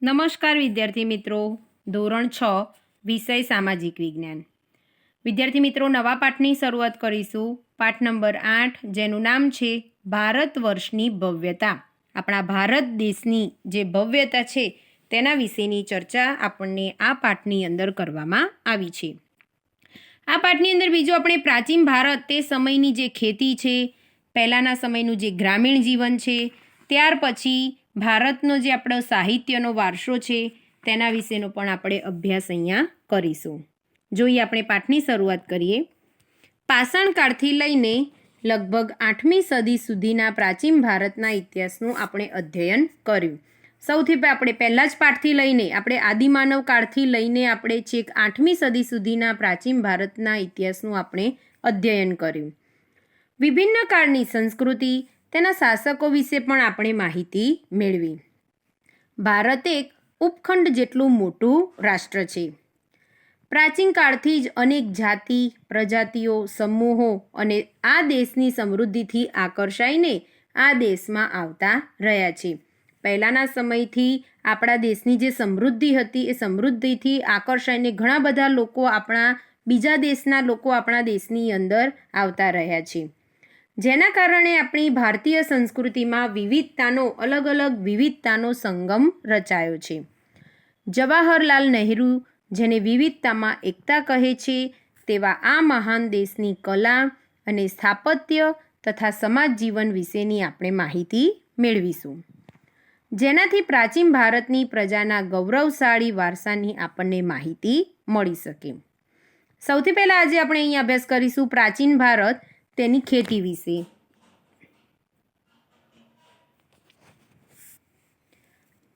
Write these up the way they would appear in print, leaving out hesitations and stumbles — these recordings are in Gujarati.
નમસ્કાર વિદ્યાર્થી મિત્રો, ધોરણ 6 વિષય સામાજિક વિજ્ઞાન. વિદ્યાર્થી મિત્રો, નવા પાઠની શરૂઆત કરીશું. પાઠ નંબર 8, જેનું નામ છે ભારત વર્ષની ભવ્યતા. આપણા ભારત દેશની જે ભવ્યતા છે તેના વિશેની ચર્ચા આપણને આ પાઠની અંદર કરવામાં આવી છે. આ પાઠની અંદર બીજું આપણે પ્રાચીન ભારત તે સમયની જે ખેતી છે, પહેલાંના સમયનું જે ગ્રામીણ જીવન છે, ત્યાર પછી ભારતનો જે આપણો સાહિત્યનો વારસો છે તેના વિશેનો પણ આપણે અભ્યાસ અહીંયા કરીશું. જોઈએ આપણે પાઠની શરૂઆત કરીએ. પાષાણકાળથી લઈને લગભગ 8મી સદી સુધીના પ્રાચીન ભારતના ઇતિહાસનું આપણે અધ્યયન કર્યું. સૌથી આપણે પહેલાં જ પાઠથી લઈને આપણે આદિમાનવ કાળથી લઈને આપણે છેક 8મી સદી સુધીના પ્રાચીન ભારતના ઇતિહાસનું આપણે અધ્યયન કર્યું. વિભિન્ન કાળની સંસ્કૃતિ, તેના શાસકો વિશે પણ આપણે માહિતી મેળવી. ભારત એક ઉપખંડ જેટલું મોટું રાષ્ટ્ર છે. પ્રાચીન કાળથી જ અનેક જાતિ, પ્રજાતિઓ, સમૂહો અને આ દેશની સમૃદ્ધિથી આકર્ષાઈને આ દેશમાં આવતા રહ્યા છે. પહેલાંના સમયથી આપણા દેશની જે સમૃદ્ધિ હતી એ સમૃદ્ધિથી આકર્ષાઈને ઘણા બધા લોકો બીજા દેશના લોકો આપણા દેશની અંદર આવતા રહ્યા છે. જેના કારણે આપણી ભારતીય સંસ્કૃતિમાં અલગ અલગ વિવિધતાનો સંગમ રચાયો છે. જવાહરલાલ નહેરુ, જેને વિવિધતામાં એકતા કહે છે, તેવા આ મહાન દેશની કલા અને સ્થાપત્ય તથા સમાજ જીવન વિશેની આપણે માહિતી મેળવીશું, જેનાથી પ્રાચીન ભારતની પ્રજાના ગૌરવશાળી વારસાની આપણને માહિતી મળી શકે. સૌથી પહેલાં આજે આપણે અહીં અભ્યાસ કરીશું પ્રાચીન ભારત તેની ખેતી વિશે.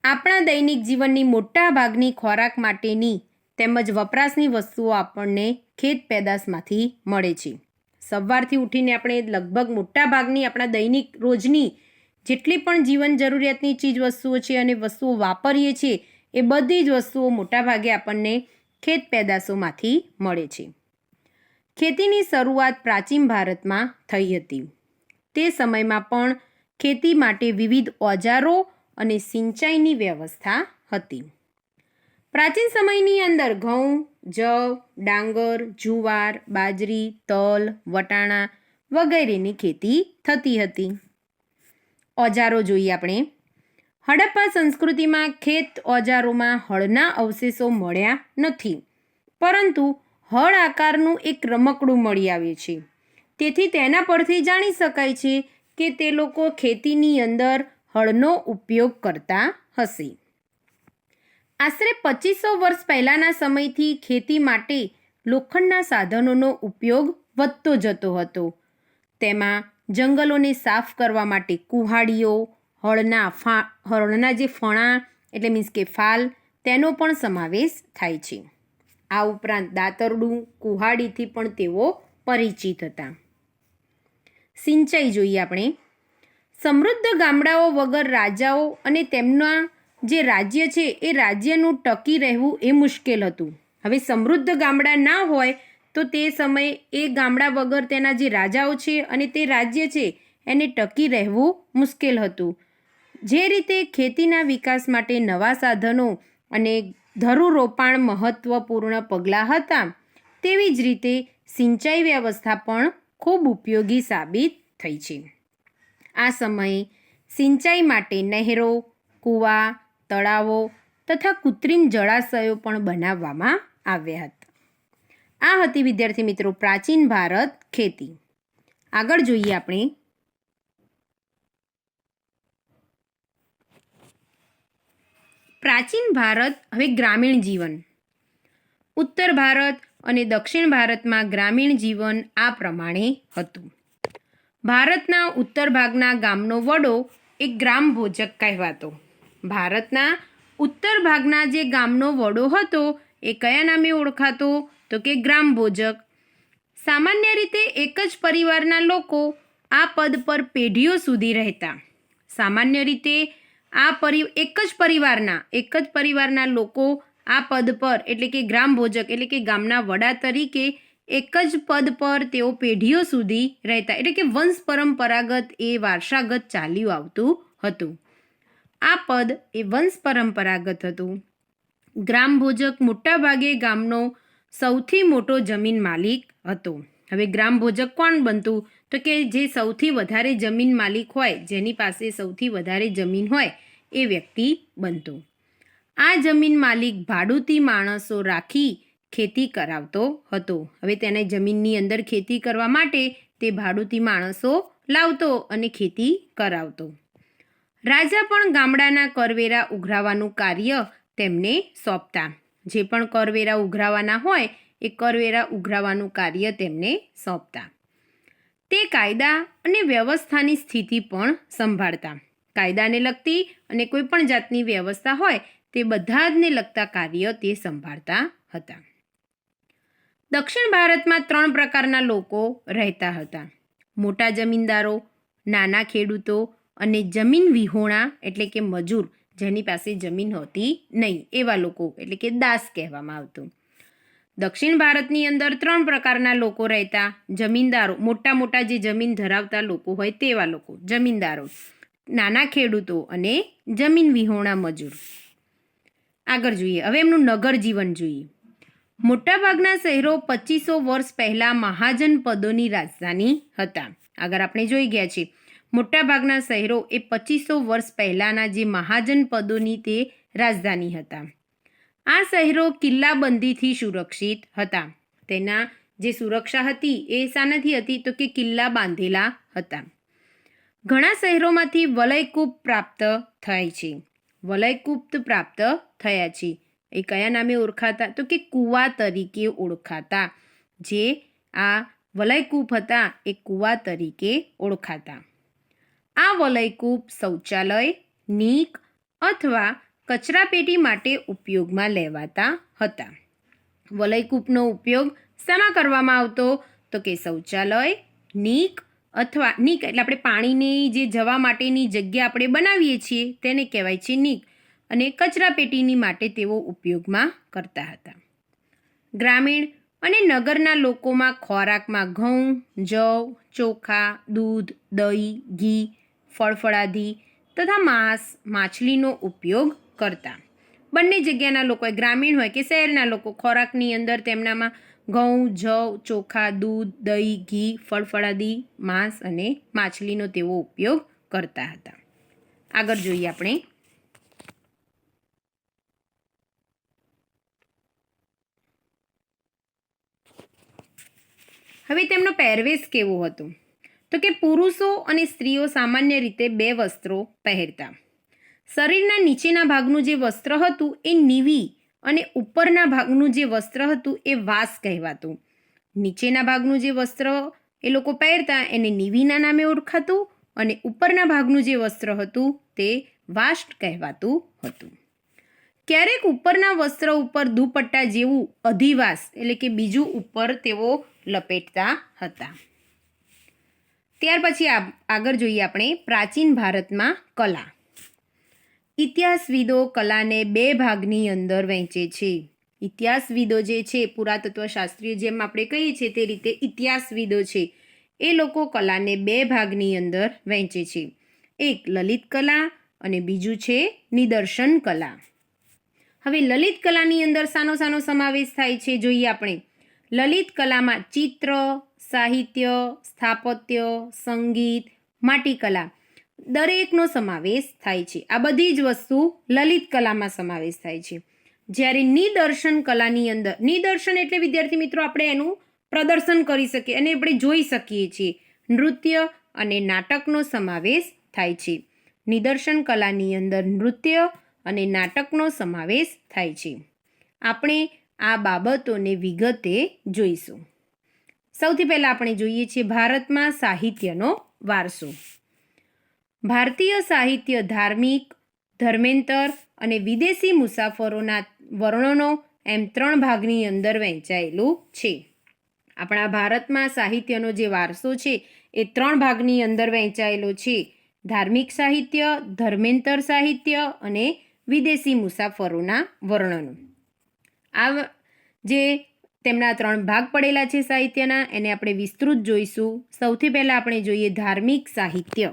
આપણા દૈનિક જીવનની મોટા ભાગની ખોરાક માટેની તેમજ વપરાશની વસ્તુઓ આપણને ખેત પેદાશમાંથી મળે છે. સવારથી ઉઠીને આપણે લગભગ મોટા ભાગની આપણા દૈનિક રોજની જેટલી પણ જીવન જરૂરિયાતની ચીજ વસ્તુઓ છે અને વસ્તુઓ વાપરીએ છીએ એ બધી જ વસ્તુઓ મોટા ભાગે આપણને ખેત પેદાશોમાંથી મળે છે. ખેતીની શરૂઆત પ્રાચીન ભારતમાં થઈ હતી. તે સમયમાં પણ ખેતી માટે વિવિધ ઓજારો અને સિંચાઈની વ્યવસ્થા હતી. પ્રાચીન સમયની અંદર ઘઉં, જવ, ડાંગર, જુવાર, બાજરી, તલ, વટાણા વગેરેની ખેતી થતી હતી. ઓજારો જોઈએ આપણે. હડપ્પા સંસ્કૃતિમાં ખેત ઓજારોમાં હળના અવશેષો મળ્યા નથી, પરંતુ હળ આકારનું એક રમકડું મળી આવ્યું છે. તેથી તેના પરથી જાણી શકાય છે કે તે લોકો ખેતીની અંદર હળનો ઉપયોગ કરતા હશે. આશરે 2500 વર્ષ પહેલાંના સમયથી ખેતી માટે લોખંડના સાધનોનો ઉપયોગ વધતો જતો હતો. તેમાં જંગલોને સાફ કરવા માટે કુહાડીઓ, હળના જે ફણા એટલે મીન્સ કે ફાલ, તેનો પણ સમાવેશ થાય છે. આ ઉપરાંત દાતરડું, કુહાડીથી પણ તેઓ પરિચિત હતા. સિંચાઈ જોઈએ આપણે. સમૃદ્ધ ગામડાઓ વગર રાજાઓ અને તેમના જે રાજ્ય છે એ રાજ્યનું ટકી રહેવું એ મુશ્કેલ હતું. હવે સમૃદ્ધ ગામડા ના હોય તો તે સમયે એ ગામડા વગર તેના જે રાજાઓ છે અને તે રાજ્ય છે એને ટકી રહેવું મુશ્કેલ હતું. જે રીતે ખેતીના વિકાસ માટે નવા સાધનો અને ધરુરોપાણ મહત્વપૂર્ણ પગલાં હતા, તેવી જ રીતે સિંચાઈ વ્યવસ્થા પણ ખૂબ ઉપયોગી સાબિત થઈ છે. આ સમયે સિંચાઈ માટે નહેરો, કૂવા, તળાવો તથા કૃત્રિમ જળાશયો પણ બનાવવામાં આવ્યા હતા. આ હતી વિદ્યાર્થી મિત્રો પ્રાચીન ભારત ખેતી. આગળ જોઈએ આપણે. પ્રાચીન ભારત હવે ગ્રામીણ જીવન. ઉત્તર ભારત અને દક્ષિણ ભારતમાં ગ્રામીણ જીવન આ પ્રમાણે હતું. ભારતના ઉત્તર ભાગના ગામનો વડો એક ગ્રામ ભોજક કહેવાતો. ભારતના ઉત્તર ભાગના જે ગામનો વડો હતો એ કયા નામે ઓળખાતો તો કે ગ્રામ ભોજક. સામાન્ય રીતે એક જ પરિવારના લોકો આ પદ પર પેઢીઓ સુધી રહેતા. સામાન્ય રીતે એક જ પરિવારના લોકો આ પદ પર એટલે કે ગ્રામ ભોજક એટલે કે ગામના વડા તરીકે એક જ પદ પર તેઓ પેઢીઓ સુધી રહેતા. એટલે કે વંશ પરંપરાગત એ વારસાગત ચાલ્યું આવતું હતું. આ પદ એ વંશ પરંપરાગત હતું. ગ્રામભોજક મોટાભાગે ગામનો સૌથી મોટો જમીન માલિક હતો. હવે ગ્રામભોજક કોણ બનતું? તો કે જે સૌથી વધારે જમીન માલિક હોય, જેની પાસે સૌથી વધારે જમીન હોય એ વ્યક્તિ બનતું. આ જમીન માલિક ભાડુતી માણસો રાખી ખેતી કરાવતો હતો. હવે તેને જમીનની અંદર ખેતી કરવા માટે તે ભાડુતી માણસો લાવતો અને ખેતી કરાવતો. રાજા પણ ગામડાના કરવેરા ઉઘરાવવાનું કાર્ય તેમને સોંપતા. જે પણ કરવેરા ઉઘરાવવાના હોય એ કરવેરા ઉઘરાવવાનું કાર્ય તેમને સોંપતા. તે કાયદા અને વ્યવસ્થાની સ્થિતિ પણ સંભાળતા. કાયદાને લગતી અને કોઈ પણ જાતની વ્યવસ્થા હોય તે બધા જને લગતા કાર્ય તે સંભાળતા હતા. દક્ષિણ ભારતમાં 3 પ્રકારના લોકો રહેતા હતા: મોટા જમીનદારો, નાના ખેડૂતો અને જમીન વિહોણા એટલે કે મજૂર, જેની પાસે જમીન હોતી નહીં એવા લોકો, એટલે કે દાસ કહેવામાં આવતું. દક્ષિણ ભારતની અંદર 3 પ્રકારના લોકો રહેતા: જમીનદારો, મોટા મોટા જે જમીન ધરાવતા લોકો હોય તેવા લોકો, જમીનદારો, નાના ખેડૂતો અને જમીન વિહોણા મજૂર. આગળ જોઈએ, હવે એમનું નગર જીવન જોઈએ. મોટાભાગના શહેરો 2500 વર્ષ પહેલાં મહાજન પદોની રાજધાની હતા. આગળ આપણે જોઈ ગયા છીએ, મોટાભાગના શહેરો એ 2500 વર્ષ પહેલાંના જે મહાજન પદોની તે રાજધાની હતા. આ શહેરો કિલ્લાબંધીથી સુરક્ષિત હતા. તેના જે સુરક્ષા હતી એ શાનાથી હતી? તો કે કિલ્લા બાંધેલા હતા. ઘણા શહેરોમાંથી વલયકૂપ પ્રાપ્ત થાય છે. વલયકૂપ પ્રાપ્ત થયા છે. એ કયા નામે ઓળખાતા? તો કે કૂવા તરીકે ઓળખાતા. જે આ વલયકૂપ હતા એ કૂવા તરીકે ઓળખાતા. આ વલયકૂપ શૌચાલય, નીક અથવા કચરાપેટી માટે ઉપયોગમાં લેવાતા હતા. વલયકૂપનો ઉપયોગ શામાં કરવામાં આવતો? તો કે શૌચાલય, નીક અથવા નીક એટલે આપણે પાણીની જે જવા માટેની જગ્યા આપણે બનાવીએ છીએ તેને કહેવાય છે નીક, અને કચરાપેટીની માટે તેઓ ઉપયોગમાં કરતા હતા. ગ્રામીણ અને નગરના લોકોમાં ખોરાકમાં ઘઉં, જવ, ચોખા, દૂધ, દહીં, ઘી, ફળફળાદી તથા માંસ, માછલીનો ઉપયોગ કરતા. બંને જગ્યાના લોકો, ગ્રામીણ હોય કે શહેરના લોકો, ખોરાકની અંદર તેમનામાં ઘઉં, જવ, ચોખા, દૂધ, દહીં, ઘી, ફળફળાદી, માંસ અને માછલીનો તેઓ ઉપયોગ કરતા હતા. આગળ જોઈએ આપણે. હવે તેમનો પહેરવેશ કેવો હતો? તો કે પુરુષો અને સ્ત્રીઓ સામાન્ય રીતે 2 વસ્ત્રો પહેરતા. શરીરના નીચેના ભાગનું જે વસ્ત્ર હતું એ નીવી અને ઉપરના ભાગનું જે વસ્ત્ર હતું એ વાસ કહેવાતું. નીચેના ભાગનું જે વસ્ત્ર એ લોકો પહેરતા એને નીવીના નામે ઓળખાતું, અને ઉપરના ભાગનું જે વસ્ત્ર હતું તે વાસ્ટ કહેવાતું હતું. ક્યારેક ઉપરના વસ્ત્ર ઉપર દુપટ્ટા જેવું અધિવાસ એટલે કે બીજું ઉપર તેઓ લપેટતા હતા. ત્યાર પછી આગળ જોઈએ આપણે પ્રાચીન ભારતમાં કલા. ઇતિહાસવિદો કલાને 2 ભાગની અંદર વહેંચે છે. ઇતિહાસવિદો જે છે, પુરાતત્વશાસ્ત્રીઓ જેમ આપણે કહીએ છીએ તે રીતે ઇતિહાસવિદો છે એ લોકો કલાને 2 ભાગની અંદર વહેંચે છે. એક લલિત કલા અને બીજું છે નિદર્શન કલા. હવે લલિત કલાની અંદર શાનો સમાવેશ થાય છે જોઈએ આપણે. લલિત કલામાં ચિત્ર, સાહિત્ય, સ્થાપત્ય, સંગીત, માટીકલા દરેકનો સમાવેશ થાય છે. આ બધી જ વસ્તુ લલિત કલામાં સમાવેશ થાય છે. જ્યારે નિદર્શન કલાની અંદર, નિદર્શન એટલે વિદ્યાર્થી મિત્રો આપણે એનું પ્રદર્શન કરી શકીએ અને આપણે જોઈ શકીએ છીએ. નૃત્ય અને નાટકનો સમાવેશ થાય છે. નિદર્શન કલાની અંદર નૃત્ય અને નાટકનો સમાવેશ થાય છે. આપણે આ બાબતોને વિગતે જોઈશું. સૌથી પહેલાં આપણે જોઈએ છીએ ભારતમાં સાહિત્યનો વારસો. ભારતીય સાહિત્ય ધાર્મિક, ધર્મેન્તર અને વિદેશી મુસાફરોના વર્ણનો એમ 3 ભાગની અંદર વહેંચાયેલું છે. આપણા ભારતમાં સાહિત્યનો જે વારસો છે એ 3 ભાગની અંદર વહેંચાયેલો છે. ધાર્મિક સાહિત્ય, ધર્મેન્તર સાહિત્ય અને વિદેશી મુસાફરોના વર્ણનો. આ જે તેમના 3 ભાગ પડેલા છે સાહિત્યના, એને આપણે વિસ્તૃત જોઈશું. સૌથી પહેલાં આપણે જોઈએ ધાર્મિક સાહિત્ય.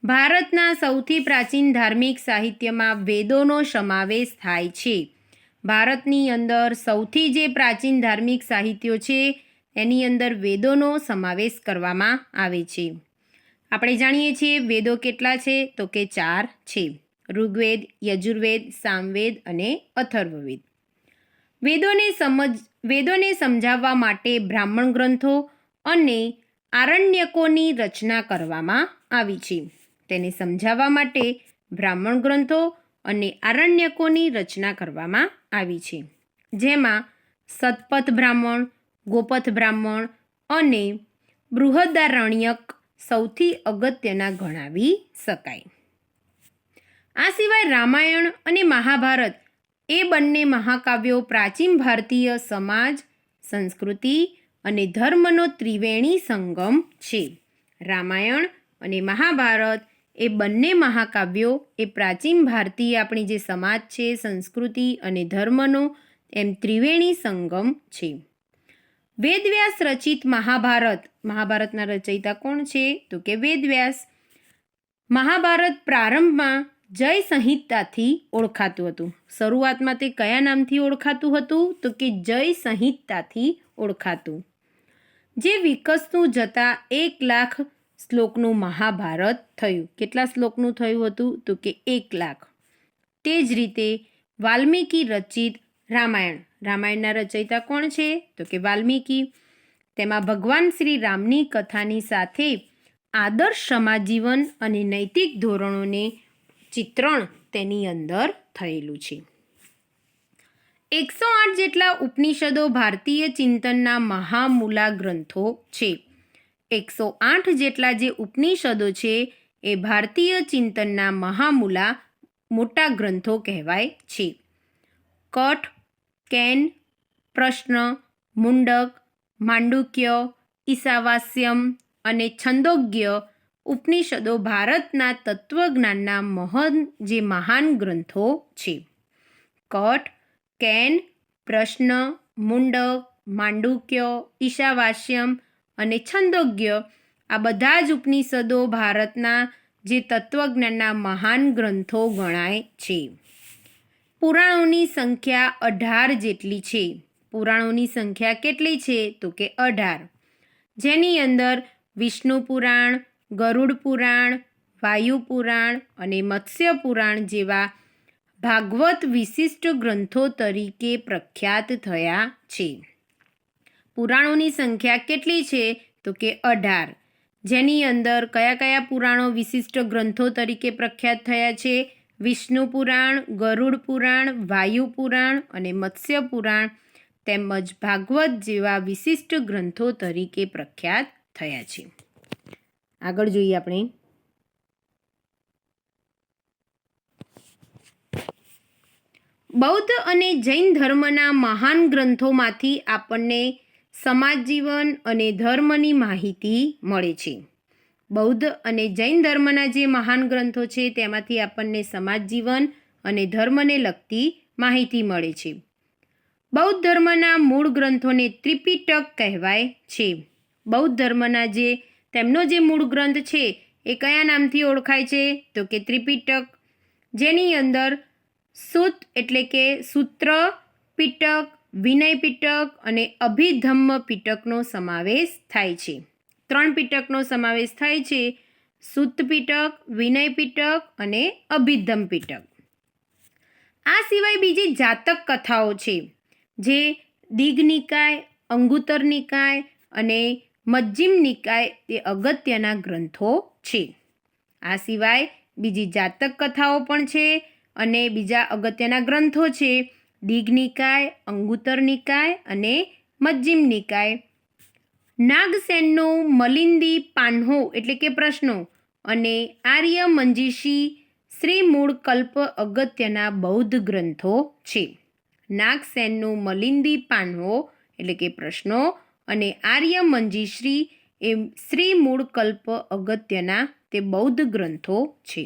ભારતના સૌથી પ્રાચીન ધાર્મિક સાહિત્યમાં વેદોનો સમાવેશ થાય છે. ભારતની અંદર સૌથી જે પ્રાચીન ધાર્મિક સાહિત્યો છે એની અંદર વેદોનો સમાવેશ કરવામાં આવે છે. આપણે જાણીએ છીએ વેદો કેટલા છે તો કે 4 છે: ઋગ્વેદ, યજુર્વેદ, સામવેદ અને અથર્વવેદ. વેદોને સમજાવવા માટે બ્રાહ્મણ ગ્રંથો અને આરણ્યકોની રચના કરવામાં આવી છે. તેને સમજાવવા માટે બ્રાહ્મણ ગ્રંથો અને આરણ્યકોની રચના કરવામાં આવી છે, જેમાં સતપથ બ્રાહ્મણ, ગોપથ બ્રાહ્મણ અને બૃહદારણ્યક સૌથી અગત્યના ગણાવી શકાય. આ સિવાય રામાયણ અને મહાભારત એ બંને મહાકાવ્યો પ્રાચીન ભારતીય સમાજ, સંસ્કૃતિ અને ધર્મનો ત્રિવેણી સંગમ છે. રામાયણ અને મહાભારત એ બંને મહાકાવ્યો એ પ્રાચીન ભારતીય આપણી જે સમાજ છે, સંસ્કૃતિ અને ધર્મનો એમ ત્રિવેણી સંગમ છે. વેદવ્યાસ રચિત મહાભારતના રચયિતા કોણ છે તો કે વેદવ્યાસ. મહાભારત પ્રારંભમાં જય સંહિતાથી ઓળખાતું હતું. શરૂઆતમાં તે કયા નામથી ઓળખાતું હતું તો કે જય સંહિતાથી ઓળખાતું, જે વિકસતું જતાં 1,00,000 શ્લોકનું મહાભારત થયું. કેટલા શ્લોકનું થયું હતું તો કે 1,00,000. તે જ રીતે વાલ્મીકી રચિત રામાયણના રચયિતા કોણ છે તો કે વાલ્મીકી. તેમાં ભગવાન શ્રી રામની કથાની સાથે આદર્શ સમાજ જીવન અને નૈતિક ધોરણોને ચિત્રણ તેની અંદર થયેલું છે. 108 જેટલા ઉપનિષદો ભારતીય ચિંતનના મહામૂલા ગ્રંથો છે. 108 જેટલા જે ઉપનિષદો છે એ ભારતીય ચિંતનના મહામૂલા મોટા ગ્રંથો કહેવાય છે. કઠ, કેન, પ્રશ્ન, મુંડક, માંડુક્ય, ઈશાવાસ્યમ અને છંદોગ્ય ઉપનિષદો ભારતના તત્વજ્ઞાનના મહાન ગ્રંથો છે. કઠ, કેન, પ્રશ્ન, મુંડક, માંડુક્ય, ઈશાવાસ્યમ અને છંદોગ્ય આ બધા જ ઉપનિષદો ભારતના જે તત્વજ્ઞાનના મહાન ગ્રંથો ગણાય છે. પુરાણોની સંખ્યા 18 જેટલી છે. પુરાણોની સંખ્યા કેટલી છે તો કે 18, જેની અંદર વિષ્ણુ પુરાણ, ગરુડ પુરાણ, વાયુ પુરાણ અને મત્સ્ય પુરાણ જેવા ભાગવત વિશિષ્ટ ગ્રંથો તરીકે પ્રખ્યાત થયા છે. પુરાણોની સંખ્યા કેટલી છે તો કે 18, જેની અંદર કયા પુરાણો વિશિષ્ટ ગ્રંથો તરીકે પ્રખ્યાત થયા છે? વિષ્ણુ પુરાણ, ગરુડ પુરાણ, વાયુ પુરાણ અને મત્સ્ય પુરાણ તેમજ ભાગવત જેવા વિશિષ્ટ ગ્રંથો તરીકે પ્રખ્યાત થયા છે. આગળ જોઈએ આપણે. બૌદ્ધ અને જૈન ધર્મના મહાન ગ્રંથોમાંથી આપણને સમાજ જીવન અને ધર્મની માહિતી મળે છે. બૌદ્ધ અને જૈન ધર્મના જે મહાન ગ્રંથો છે તેમાંથી આપણને સમાજ જીવન અને ધર્મને લગતી માહિતી મળે છે. બૌદ્ધ ધર્મના મૂળ ગ્રંથોને ત્રિપિટક કહેવાય છે. બૌદ્ધ ધર્મના તેમનો જે મૂળ ગ્રંથ છે એ કયા નામથી ઓળખાય છે તો કે ત્રિપિટક, જેની અંદર સૂત એટલે કે સૂત્ર પિટક, વિનય પિટક અને અભિધમ્મ પિટકનો સમાવેશ થાય છે. 3 પિટકનો સમાવેશ થાય છે: સૂત પિટક, વિનય પિટક અને અભિધમ્મ પિટક. આ સિવાય બીજી જાતક કથાઓ છે, જે દીઘ નિકાય, અંગુત્તર નિકાય અને મજ્જિમ નિકાય તે અગત્યના ગ્રંથો છે. આ સિવાય બીજી જાતક કથાઓ પણ છે અને બીજા અગત્યના ગ્રંથો છે: દીઘ નિકાય, અંગુત્તર નિકાય અને મજ્જિમ નિકાય. નાગસેનનો મલિંદી પાન્હો એટલે કે પ્રશ્નો અને આર્ય મંજીષી શ્રીમૂળ કલ્પ અગત્યના બૌદ્ધ ગ્રંથો છે. નાગસેનનો મલિંદી પાન્હો એટલે કે પ્રશ્નો અને આર્ય મંજીશ્રી એ શ્રીમૂળ કલ્પ અગત્યના તે બૌદ્ધ ગ્રંથો છે.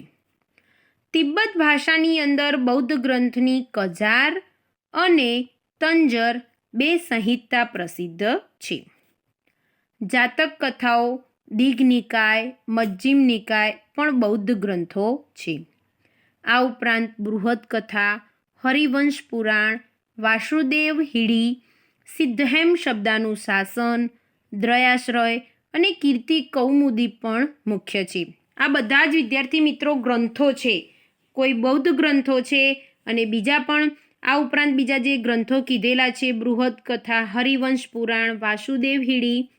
તિબ્બત ભાષાની અંદર બૌદ્ધ ગ્રંથની કજાર અને તંજર 2 સંહિતા પ્રસિદ્ધ છે. જાતક કથાઓ દીઘ નિકાય, મજ્જિમ નિકાય પણ બૌદ્ધ ગ્રંથો છે. આ ઉપરાંત બૃહદ કથા, હરિવંશ પુરાણ, વાસુદેવ હિડી, સિદ્ધહેમ શબ્દાનું શાસન, દ્રયાશ્રય અને કીર્તિ કૌમુદી પણ મુખ્ય છે. આ બધા જ વિદ્યાર્થી મિત્રો ગ્રંથો છે. કોઈ બૌદ્ધ ગ્રંથો છે અને બીજા પણ આ ઉપરાંત બીજા જે ગ્રંથો કીધેલા છે બૃહદ કથા, હરિવંશ પુરાણ, વાસુદેવ હિડી,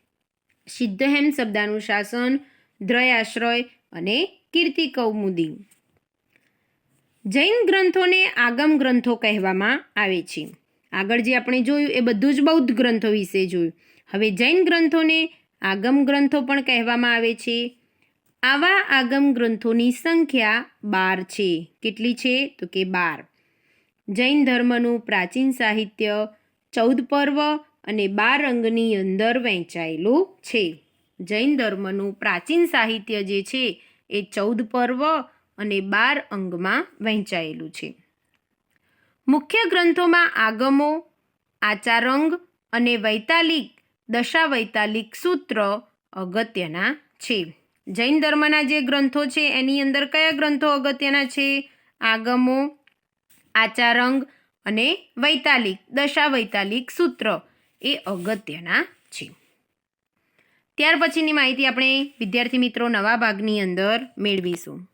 સિદ્ધહેમ શબ્દાનું શાસન, દ્રયાશ્રય અને કીર્તિ કૌમુદી. જૈન ગ્રંથોને આગમ ગ્રંથો કહેવામાં આવે છે. આગળ જે આપણે જોયું એ બધું જ બૌદ્ધ ગ્રંથો વિશે જોયું. હવે જૈન ગ્રંથોને આગમ ગ્રંથો પણ કહેવામાં આવે છે. આવા આગમ ગ્રંથોની સંખ્યા 12 છે. કેટલી છે? તો કે 12. જૈન ધર્મનું પ્રાચીન સાહિત્ય 14 પર્વ અને 12 અંગની અંદર વહેંચાયેલું છે. જૈન ધર્મનું પ્રાચીન સાહિત્ય જે છે એ 14 પર્વ અને 12 અંગમાં વહેંચાયેલું છે. મુખ્ય ગ્રંથોમાં આગમો, આચારંગ અને વૈતાલિક દશાવૈતાલિક સૂત્ર અગત્યના છે. જૈન ધર્મના જે ગ્રંથો છે એની અંદર કયા ગ્રંથો અગત્યના છે? આગમો, આચારંગ અને વૈતાલિક દશાવૈતાલિક સૂત્ર એ અગત્યના છે. ત્યાર પછીની માહિતી આપણે વિદ્યાર્થી મિત્રો નવા ભાગની અંદર મેળવીશું.